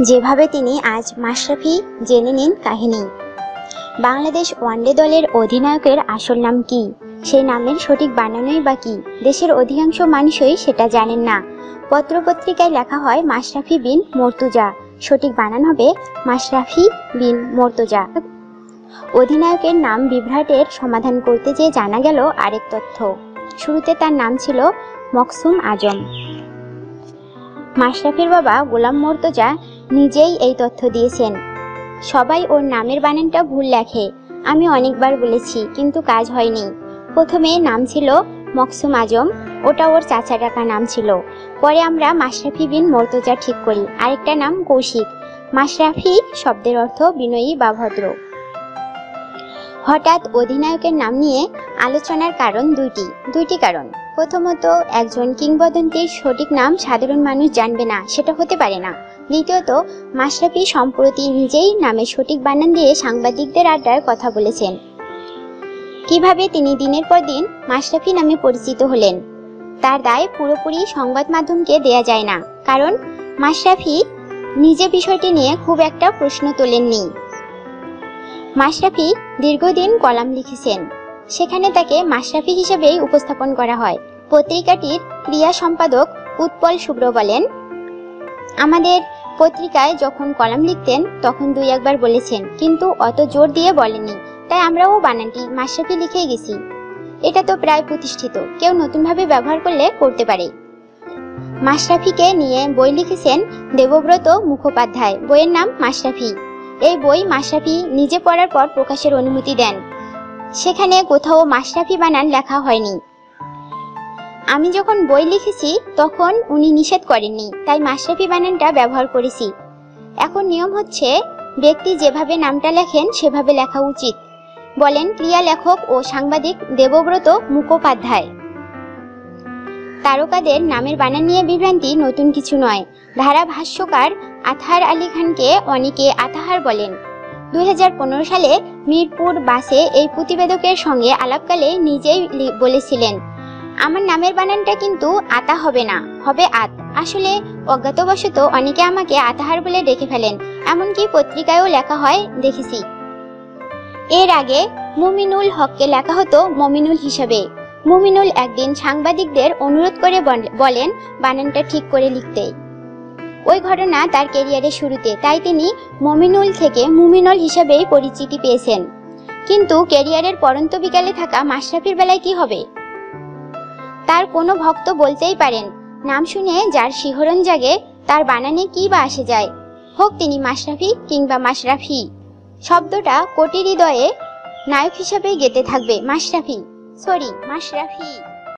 যেভাবে তিনি আজ মাশরাফি, জেনে নিন কাহিনী। বাংলাদেশ ওয়ানডে দলের অধিনায়কের আসল নাম কি? সেই নামের সঠিক বানানোই বা কি? দেশের অধিকাংশ মানুষই সেটা জানেন না। পত্রপত্রিকায় লেখা হয় মাশরাফি বিন মর্তুজা, সঠিক বানান হবে মাশরাফি বিন মর্তুজা। অধিনায়কের নাম বিভ্রাটের সমাধান করতে যেয়ে জানা গেল আরেক তথ্য। শুরুতে তার নাম ছিল মকসুম আজম। মাশরাফির বাবা গোলাম মর্তুজা নিজেই এই তথ্য দিয়েছেন। সবাই ওর নামের বানানটা ভুল লেখে, আমি অনেকবার বলেছি, কিন্তু কাজ হয়নি। প্রথমে নাম ছিল মকসুম আজম, ওটা ওর চাচা টাকা নাম ছিল। পরে আমরা মাশরাফি বিন মর্তুজা ঠিক করি। আরেকটা নাম কৌশিক। মাশরাফি শব্দের অর্থ বিনয়ী বা ভদ্র। হঠাৎ অধিনায়কের নাম নিয়ে আলোচনার কারণ দুইটি কারণ। প্রথমত, একজন কিংবদন্তির সঠিক নাম সাধারণ মানুষ জানবে না, সেটা হতে পারে না। দ্বিতীয়ত, মাশরাফি সম্প্রতি নিজেই নামের সঠিক বানান দিয়ে সাংবাদিকদের আড্ডার কথা বলেছেন। কিভাবে তিনি দিনের পর দিন মাশরাফি নামে পরিচিত হলেন, তার দায় পুরোপুরি সংবাদ মাধ্যমকে দেয়া যায় না, কারণ মাশরাফি নিজে বিষয়টি নিয়ে খুব একটা প্রশ্ন তোলেননি। মাশরাফি দীর্ঘদিন কলাম লিখেছেন, সেখানে তাকে মাশরাফি হিসেবেই উপস্থাপন করা হয়। পত্রিকাটির ক্রিয়া সম্পাদক উৎপল শুভ্র বলেন, আমাদের পত্রিকায় যখন কলাম লিখতেন তখন দুই একবার বলেছেন, কিন্তু অত জোর দিয়ে বলেননি, তাই আমরাও বানানটি মাশরাফি লিখেই গেছি। এটা তো প্রায় প্রতিষ্ঠিত, কেউ নতুনভাবে ব্যবহার করলে করতে পারে। মাশরাফিকে নিয়ে বই লিখেছেন দেবব্রত মুখোপাধ্যায়, বইয়ের নাম মাশরাফি। এই বই মাশরাফি নিজে পড়ার পর প্রকাশের অনুমতি দেন, সেখানে কোথাও মাশরাফি বানান লেখা হয়নি। আমি যখন বই লিখেছি তখন উনি নিষেধ করেননি, তাই মাশরাফি বানানটা ব্যবহার করেছি। এখন নিয়ম হচ্ছে ব্যক্তি যেভাবে নামটা লেখেন সেভাবে লেখা উচিত, বলেন ক্রিয়া লেখক ও সাংবাদিক দেবব্রত মুখোপাধ্যায়। তারকাদের নামের বানান নিয়ে বিভ্রান্তি নতুন কিছু নয়। ধারাভাষ্যকার আতহার আলী খানকে অনেকে আতাহার বলেন। 2015 সালে মিরপুর বাসে এই প্রতিবেদকের সঙ্গে আলাপকালে নিজেই বলেছিলেন, আমার নামের বানানটা কিন্তু আতা হবে না, হবে আত। আসলে অজ্ঞাতবশত অনেকে আমাকে আতাহার বলে ডেকে ফেলেন, এমনকি পত্রিকায়ও লেখা হয় দেখেছি। এর আগে মুমিনুল হককে লেখা হতো মমিনুল হিসাবে। মুমিনুল একদিন সাংবাদিকদের অনুরোধ করে বলেন বানানটা ঠিক করে লিখতে। ওই ঘটনা তার ক্যারিয়ারের শুরুতে, তাই তিনি মমিনুল থেকে মুমিনুল হিসাবেই পরিচিতি পেয়েছেন। কিন্তু ক্যারিয়ারের পরন্ত বিকালে থাকা মাশরাফির বেলায় কি হবে? তার কোনো ভক্ত বলতেই পারেন, নাম শুনে যার শিহরণ জাগে তার বানানে কি বা আসে যায়, হোক তিনি মাশরাফি কিংবা মাশরাফি। শব্দটা কোটি হৃদয়ে নায়ক হিসাবে গেঁথে থাকবে, মাশরাফি।